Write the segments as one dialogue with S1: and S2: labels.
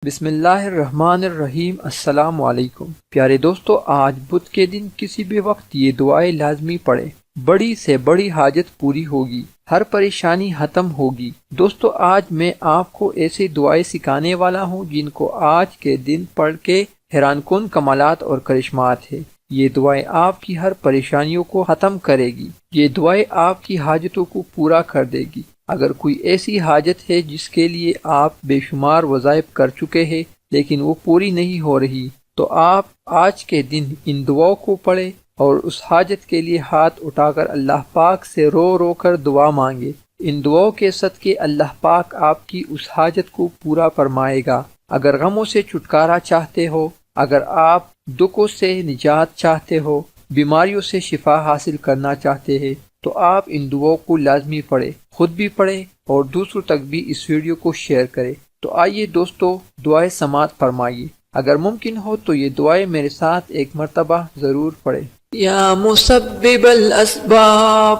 S1: बिस्मिल्लाहिर्रहमानिर्रहीम। अस्सलाम वालेकुम। प्यारे दोस्तों, आज बुध के दिन किसी भी वक्त ये दुआएं लाजमी पढ़े। बड़ी से बड़ी हाजत पूरी होगी, हर परेशानी खत्म होगी। दोस्तों, आज मैं आपको ऐसी दुआएं सिखाने वाला हूँ जिनको आज के दिन पढ़ के हैरानकुन कमालात और करिश्मात है। ये दुआएं आपकी हर परेशानियों को खत्म करेगी। ये दुआएं आपकी हाजतों को पूरा कर देगी। अगर कोई ऐसी हाजत है जिसके लिए आप बेशुमार वज़ाइफ कर चुके हैं लेकिन वो पूरी नहीं हो रही, तो आप आज के दिन इन दुआओं को पढ़ें और उस हाजत के लिए हाथ उठाकर अल्लाह पाक से रो रो कर दुआ मांगे। इन दुआओं के सदके अल्लाह पाक आपकी उस हाजत को पूरा फरमाएगा। अगर गमों से छुटकारा चाहते हो, अगर आप दुखों से निजात चाहते हो, बीमारियों से शिफा हासिल करना चाहते हैं, तो आप इन दुआओं को लाजमी पढ़े, खुद भी पढ़े और दूसरों तक भी इस वीडियो को शेयर करें। तो आइए दोस्तों, दुआएं समात फरमाइए। अगर मुमकिन हो तो ये दुआएं मेरे साथ एक मर्तबा जरूर पढ़े। या मुसब्बिबल अस्बाब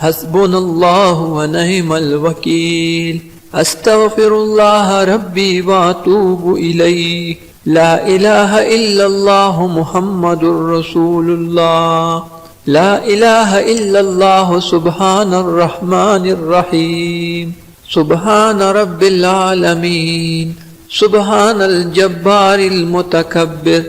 S1: हस्बुनल्लाहु व निअमल वकील, अस्तगफिरुल्लाह रब्बी व अतूबु इलैहि, ला इलाहा इल्लल्लाहु मुहम्मदुर रसूलुल्लाह, ला इलाहा इल्लल्लाह सुब्हानर रहमानिर रहीम, सुब्हान रब्बिल आलमीन, सुब्हानल जब्बारिल मुतकब्बिर,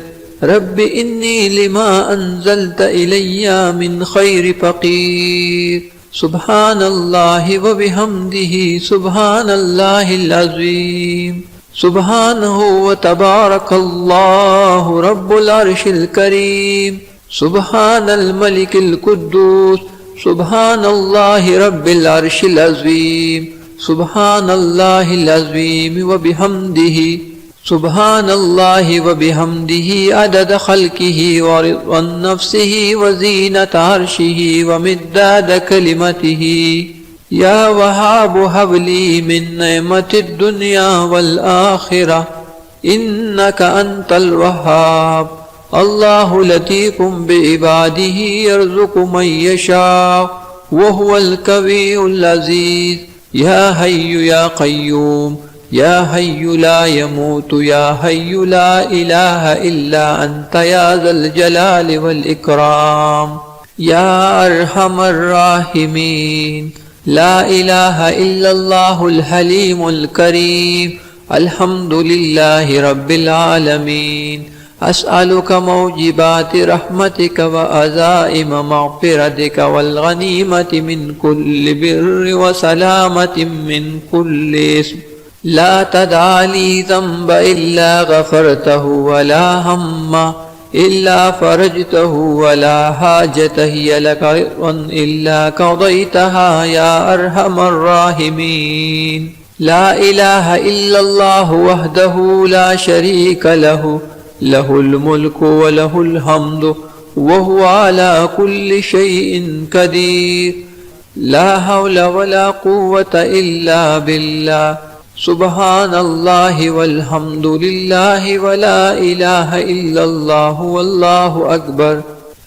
S1: रब्बि इन्नी लिमा अंज़लत इलैया मिन खैरि फ़क़ीर, सुब्हानल्लाहि व बिहम्दिही सुब्हानल्लाहिल अज़ीम, सुब्हानहु व तबारकल्लाहु रब्बुल अर्शिल करीम, सुब्हानल मलिकिल कुद्दूस, सुब्हानल्लाहि रब्बिल अर्शिल अज़ीम, सुब्हानल्लाहिल अज़ीम व बिहम्दिही, सुब्हानल्लाहि व बिहम्दिही अदद खल्किही व रिज़्वन नफ्सिही व ज़ीनत अर्शिही व मिद्दाद कलिमतिही, या वहाब हबली मिन नेमतिद दुनिया वल आखिरह, इन्नका अंतल वहाब, अल्लाहु लतीफ़ुम बिइबादिही यर्ज़ुक़ु मन यशाअ व हुवल कवियुल अज़ीज़, या हय्यु या क़य्यूम, या हय्यु ला यमूतु, या हय्यु ला इलाहा इल्ला अंता, या ज़ल जलालि वल इकराम, या अरहमर राहिमीन, ला इलाहा इल्लल्लाहुल हलीमुल करीम, अल्हम्दुलिल्लाहि रब्बिल आलमीन, अस्अलुका मौजिबाति रहमतिका व अज़ाइम मग़फ़िरतिका वल गनीमति मिन कुल्लि बिर्रि व सलामति मिन कुल्लि इस्म, ला तदअ ली ज़ंबा इल्ला गफ़रतहु व ला हम्मा इल्ला फ़रजतहु व ला हाजता हिय लका रिज़्क़ुन इल्ला क़ज़यतहा, या अरहमर राहिमीन, ला इलाहा इल्लल्लाहु वहदहु ला शरीका लहु, लहुल मुल्कु व लहुल हम्दु व हुवा अला कुल्लि शैइन क़दीर, ला हौला व ला कुव्वता इल्ला बिल्लाह, सुब्हानल्लाहि वल्हम्दुलिल्लाहि व ला इलाहा इल्लल्लाहु वल्लाहु अकबर,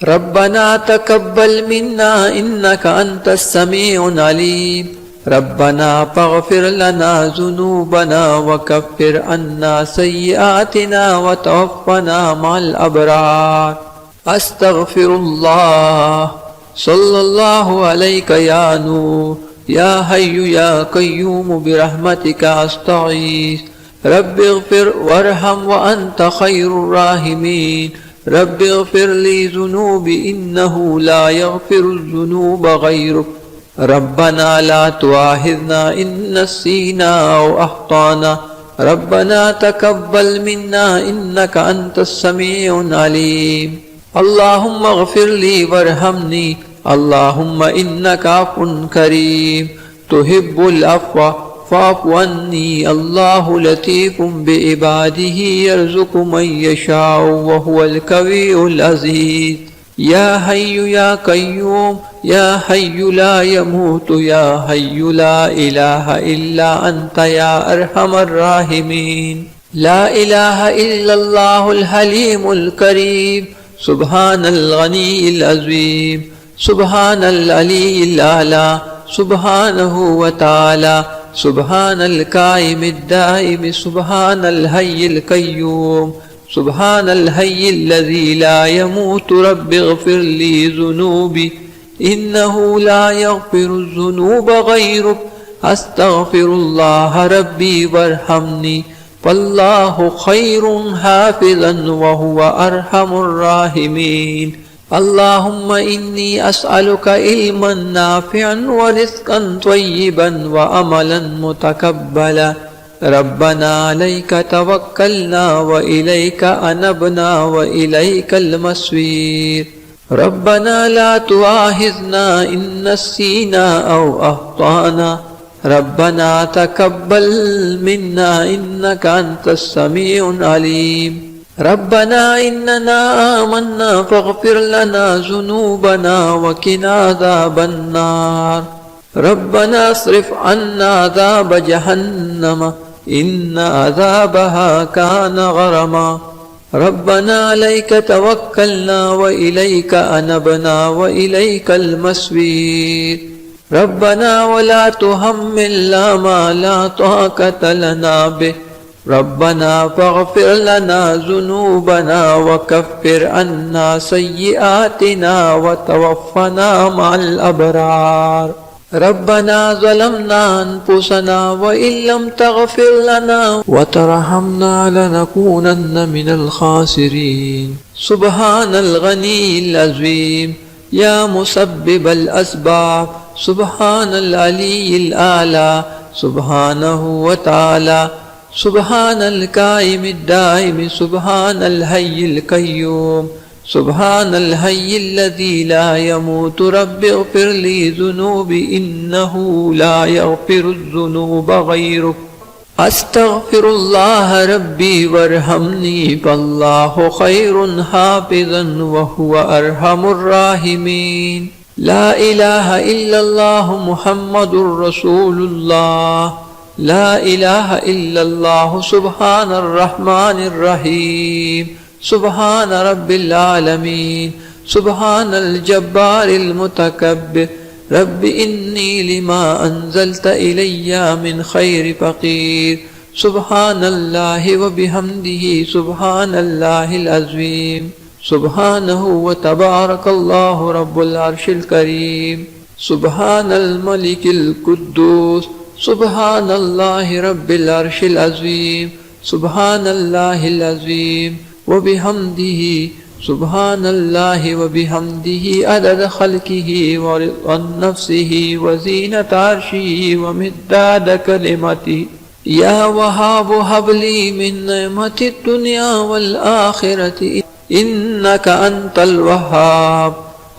S1: रब्बना तक़ब्बल मिन्ना इन्नका अंतस समीउल अलीम, रब्बना फ़ग़फ़िर लना ज़ुनूबना व कफ़्फ़िर अन्ना सय्यिआतिना व तवफ़्फ़ना मअल अबरार, अस्तग़फ़िरुल्लाह, सल्लल्लाहु अलैका या नूर, या हय्यु या क़य्यूम बिरहमतिका अस्तगीस, रब्बिग़फ़िर वरहम व अन्ता ख़ैरुर राहिमीन, रब्बिग़फ़िर ली ज़ुनूबी इन्नहु ला यग़फ़िरुज़ ज़ुनूब ग़ैरुक, रब्बना ला तुआहिज़ना इन नसीना औ अख़्ताना, रब्बना तक़ब्बल मिन्ना इन्नका अंतस समीउल अलीम, अल्लाहुम्मा अग़फ़िर ली वरहमनी, अल्लाहुम्मा इन्नका अफ़्वुन करीम, तुहिब्बुल अफ़्व फ़अफ़ु अन्नी, अल्लाहु लतीफ़ुम बिइबादिही यर्ज़ुक़ु मन यशाअ व हुवल कवियुल अज़ीज़, या हय्यु या क़य्यूम, या हय्यु ला यमूतु, या हय्यु ला इलाहा इल्ला अंता, या अरहमर राहिमीन, ला इलाहा इल्लल्लाहुल हलीमुल करीम, सुब्हानल गनीय्यिल अज़ीम, सुब्हानल अलीय्यिल आला, सुब्हानहु व तआला, सुब्हानल काइमिद दाइम सुब्हानल हय्यिल कय्यूम सुब्हानल हय्यिल लज़ी ला यमूतु रब्बिग़फिरली ज़ुनूबी इन्नहु ला यग़फ़िरुज़्ज़ुनूब गैरुक अस्तग़फ़िरुल्लाह रब्बी वरहमनी वल्लाहु खैरुन हाफ़िज़न व हुवा अरहमुर राहिमीन। अल्लाहुम्मा इन्नी अस्अलुका इल्मन नाफ़िअन व रिज़्क़न त्वय्यिबन व अमलन मुतक़ब्बला। रब्बना अलैका तवक्कलना व इलैका अनबना व इलैकल मसीर। रब्बना ला तुआखिज़ना इन नसीना औ अख़्ताना। रब्बना तक़ब्बल मिन्ना इन्नका अंतस समीउल अलीम। रब्बना इन्नना आमन्ना फ़ग़फ़िर लना ज़ुनूबना व क़िना अज़ाबन नार। रब्बना अस्रिफ़ अन्ना अज़ाब जहन्नम इन्न अज़ाबहा कान गरमा। रब्बना अलैका तवक्कलना व इलैका अनबना व इलैकल मसीर। रब्बना वला तुहम्मिलना मा ला ताक़त लना बिह। रब्बना फ़ग़फ़िर लना ज़ुनूबना व कफ़्फ़िर अन्ना सय्यिआतिना व तवफ़्फ़ना मअल अबरार। रब्बना ज़लमना अनफ़ुसना व इल्लम तग़फ़िर लना व तरहमना लनकूनन्न मिनल ख़ासिरीन। सुब्हानल गनीय्यिल अज़ीम या मुसब्बिबल अस्बाब सुब्हानल अलीय्यिल आला सुब्हानहु व तआला। सुब्हानल काइमिद दाइम सुब्हानल हय्यिल कय्यूम सुब्हानल हय्यिल लज़ी ला यमूतु रब्बिग़फिरली ज़ुनूबी इन्नहु ला यग़फ़िरुज़्ज़ुनूब गैरुक अस्तग़फ़िरुल्लाह रब्बी वरहमनी वल्लाहु खैरुन हाफ़िज़न व हुवा अरहमुर राहिमीन। ला इलाहा इल्लल्लाह मुहम्मदुर रसूलुल्लाह। ला इलाहा इल्लल्लाह सुब्हानर रहमानिर रहीम। सुब्हान रब्बिल आलमीन सुब्हानल जब्बारिल मुतकब्बिर। रब्बि इन्नी लिमा अंज़लत इलैया मिन खैरि फ़क़ीर। सुब्हानल्लाहि व बिहम्दिही सुब्हानल्लाहिल अज़ीम। सुब्हानहु व तबारकल्लाहु रब्बुल अर्शिल करीम। सुब्हानल मलिकिल कुद्दूस सुब्हानल्लाहि रब्बिल अर्शिल अज़ीम। सुब्हानल्लाहिल अज़ीम व बिहम्दिही सुब्हानल्लाहि व बिहम्दिही अदद खल्किही व रिज़्क़ नफ्सिही व ज़ीनत अर्शिही व मिद्दाद कलिमतिही। या वहाब हबली मिन निअमतिद दुनिया वल आखिरति इन्नका अंतल वहाब।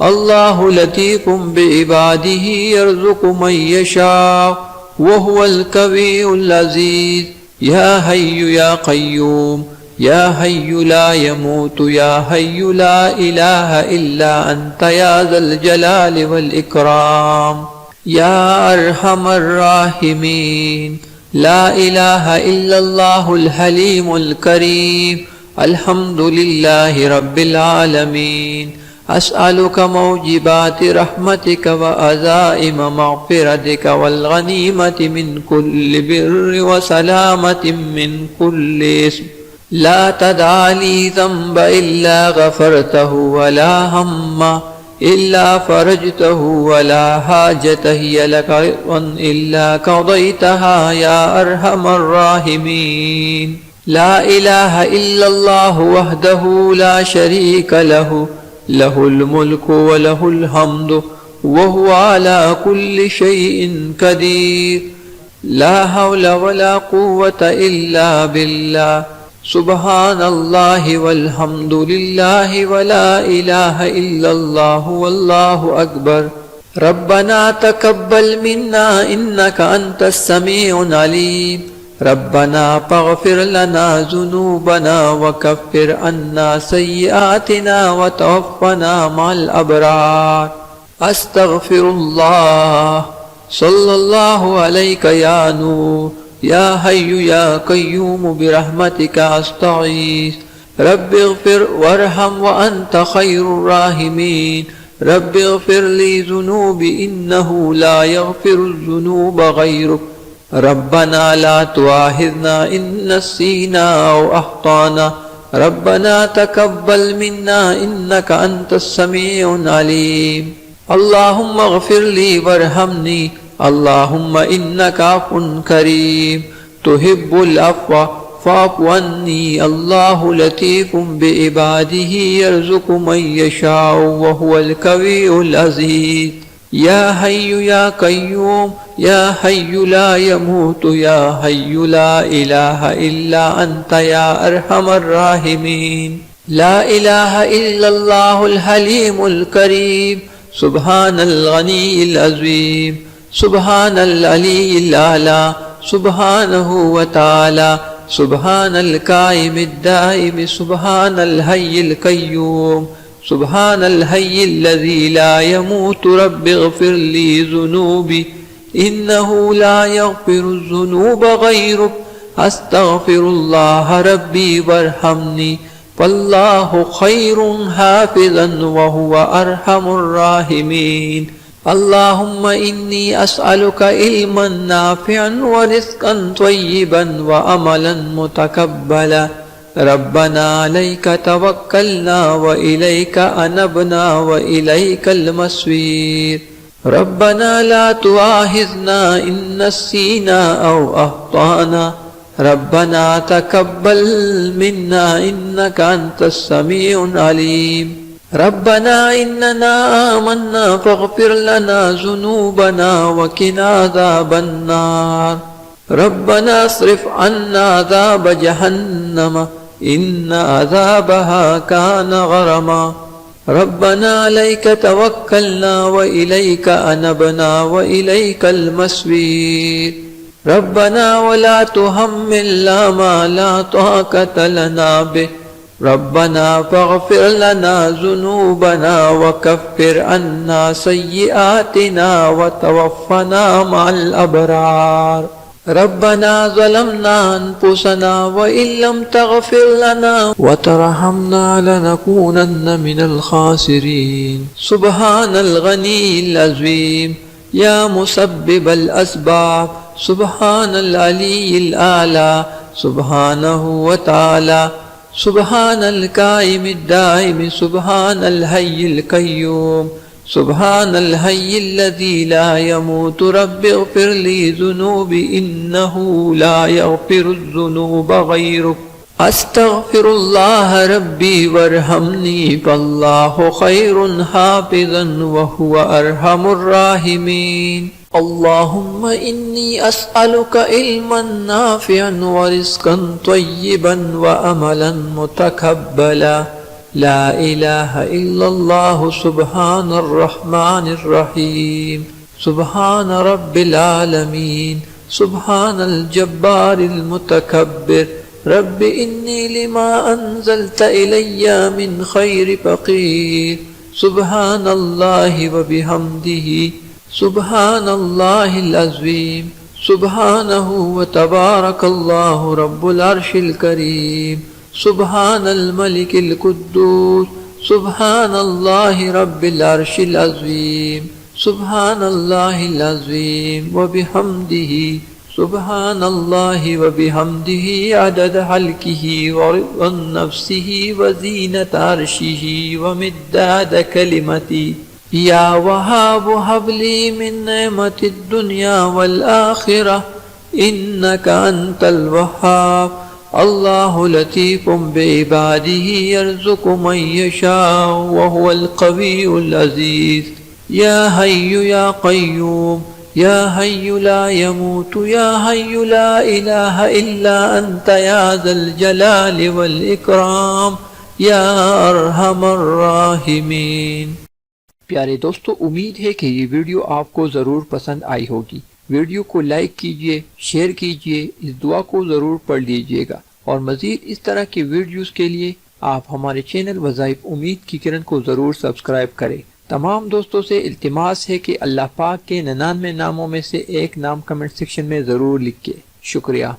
S1: अल्लाहु लतीफ़ुम बिइबादिही यर्ज़ुक़ु मन यशाअ व हुवल कवियुल अज़ीज़। या हय्यु या क़य्यूम या हय्यु ला यमूतु या हय्यु ला इलाहा इल्ला अंत या ज़ल जलाल वल इकराम। या अरहमर राहिमीन। ला इलाहा इल्लल्लाहुल हलीमुल करीम। अल्हम्दुलिल्लाहि रब्बिल आलमीन। अस्अलुका मौजिबाति रहमतिका व अज़ाइम मग़फ़िरतिका वल गनीमति मिन कुल्लि बिर्रि व सलामतिन मिन कुल्लि इस्म। ला तदअ ली ज़ंब इल्ला गफ़रतहु व ला हम्म इल्ला फ़रजतहु व ला हाजत हिय लका इल्ला क़ज़यतहा या अरहमर राहिमीन। ला इलाहा इल्लल्लाहु वहदहु ला शरीका लहु लहुल मुल्कु व लहुल हम्दु व हुवा अला कुल्लि शैइन क़दीर। ला हौला व ला क़ुव्वता इल्ला बिल्लाह। सुब्हानल्लाहि वल्हम्दुलिल्लाहि व ला इलाहा इल्लल्लाहु वल्लाहु अकबर। रब्बना तक़ब्बल मिन्ना इन्नका अंतस समीउल अलीम। रब्बना फ़ग़फ़िर लना ज़ुनूबना व कफ़्फ़िर अन्ना सय्यिआतिना व तवफ़्फ़ना मअल अबरार। अस्तग़फ़िरुल्लाह सल्लल्लाहु अलैका या नूर या हय्यु या क़य्यूम बिरहमतिका अस्तगीस। रब्बिग़फ़िर वरहम व अन्त खैरुर राहिमीन। रब्बिग़फ़िर ली ज़ुनूबी इन्नहु ला यग़फ़िरुज़्ज़ुनूब गैरुक रब्बना ला तुआहिज़ना इन नसीना औ अख्ताना रब्बना तकब्बल मिन्ना इन्नका अंतस समीउल अलीम। अल्लाहुम्मा अग़फ़िर ली वरहमनी अल्लाहुम्मा इन्नका अफ़्वुन करीम तुहिब्बुल अफ़्व फ़अफ़ु अन्नी अल्लाहु लतीफ़ुम बिइबादिही यर्ज़ुक़ु मन यशाअ व हुवल क़वियुल अज़ीज़। या हय्यु या क़य्यूम या हय्यु ला यमूतु या हय्यु ला इलाहा इल्ला अंता या अरहमर राहिमीन। ला इलाहा इल्लल्लाहुल हलीमुल करीम सुब्हानल गनीय्यिल अज़ीम सुब्हानल अलीय्यिल आला सुब्हानहु व तआला सुब्हानल काइमिद दाइम सुब्हानल हय्यिल क़य्यूम सुब्हानल हय्यिल लज़ी ला यमूतु रब्बिग़फ़िर ली ज़ुनूबी इन्नहु ला यग़फ़िरुज़ ज़ुनूब ग़यरुक अस्तग़फ़िरुल्लाह रब्बी वरहमनी वल्लाहु ख़ैरुन हाफ़िज़न व हुवा अरहमुर राहिमीन। अल्लाहुम्मा इन्नी अस्अलुका इल्मन नाफ़िअन व रिज़्क़न त्वय्यिबन व अमलन मुतक़ब्बला। रब्बना अलैका तवक्कलना व इलैका अनबना व इलैकल मस्वीर। रब्बना ला तुआहिज़ना इन नसीना औ अख़्ताना रब्बना तकब्बल मिन्ना इन्नका अंतस समीउल अलीम। रब्बना इन्नना आमन्ना फ़ग़फ़िर लना ज़ुनूबना व क़िना अज़ाबन्नार। रब्बना अस्रिफ़ अन्ना अज़ाब जहन्नम इन्न अज़ाबहा कान गरमा। रब्बना अलैका तवक्कलना व इलैका अनबना व इलैकल मस्वीर। रब्बना वला तुहम्मिलना मा ला ताक़त लना बिह। रब्बना फ़ग़फ़िर लना ज़ुनूबना व कफ़्फ़िर अन्ना सय्यिआतिना व तवफ़्फ़ना मअल अबरार। रब्बना ज़लमना अनफ़ुसना व इल्लम तग़फ़िर लना व तरहमना लनकूनन्न मिनल ख़ासिरीन। सुब्हानल गनीय्यिल अज़ीम या मुसब्बिबल अस्बाब सुब्हानल अलीय्यिल आला सुब्हानहु व तआला सुब्हानल काइमिद दाइम सुब्हानल हय्यिल क़य्यूम सुब्हानल हय्यिल लज़ी ला यमूतु रब्बिग़फ़िर ली ज़ुनूबी इन्नहु ला यग़फ़िरुज़ ज़ुनूब ग़यरुक अस्तग़फ़िरुल्लाह रब्बी वरहमनी वल्लाहु ख़ैरुन हाफ़िज़न व हुवा अरहमुर राहिमीन। अल्लाहुम्मा इन्नी अस्अलुका इल्मन नाफ़िअन व रिज़्क़न त्वय्यिबन व अमलन मुतक़ब्बला। ला इलाहा इल्लल्लाहु सुब्हानर रहमानिर रहीम सुब्हान रब्बिल आलमीन सुब्हानल जब्बारिल मुतकब्बिर। रब्बि इन्नी लिमा अंज़लत इलय्या मिन खैरि फ़क़ीर। सुब्हानल्लाहि व बिहम्दिही सुब्हानल्लाहिल अज़ीम सुब्हानहु व तबारकल्लाहु रब्बुल अर्शिल करीम। सुब्हानल मलिकिल कुद्दूस सुब्हानल्लाहि रब्बिल अर्शिल अज़ीम सुब्हानल्लाहिल अज़ीम व बिहम्दिही सुब्हानल्लाहि व बिहम्दिही अदद हल्किही व रिज़्क़न नफ्सिही व ज़ीनत अर्शिही व मिद्दाद कलिमती। या वहाब हबली मिन नेमतिद दुनिया वल आखिरह इन्नका अंतल वहाब। अल्लाहु लतीफ़ुम बिइबादिही यर्ज़ुक़ु मन यशाअ व हुवल क़वियुल अज़ीज़। या हय्यु या क़य्यूम या हय्यु ला यमूतु या हय्यु ला इलाहा इल्ला अंता या ज़ल जलालि वल इकराम या अरहमर राहिमीन। प्यारे दोस्तों, उम्मीद है कि ये वीडियो आपको ज़रूर पसंद आई होगी। वीडियो को लाइक कीजिए, शेयर कीजिए, इस दुआ को ज़रूर पढ़ लीजिएगा और मज़ीद इस तरह के वीडियोस के लिए आप हमारे चैनल वज़ाइफ उम्मीद की किरण को ज़रूर सब्सक्राइब करें। तमाम दोस्तों से इल्तिमास है कि अल्लाह पाक के 99 नामों में से एक नाम कमेंट सेक्शन में ज़रूर लिखें। शुक्रिया।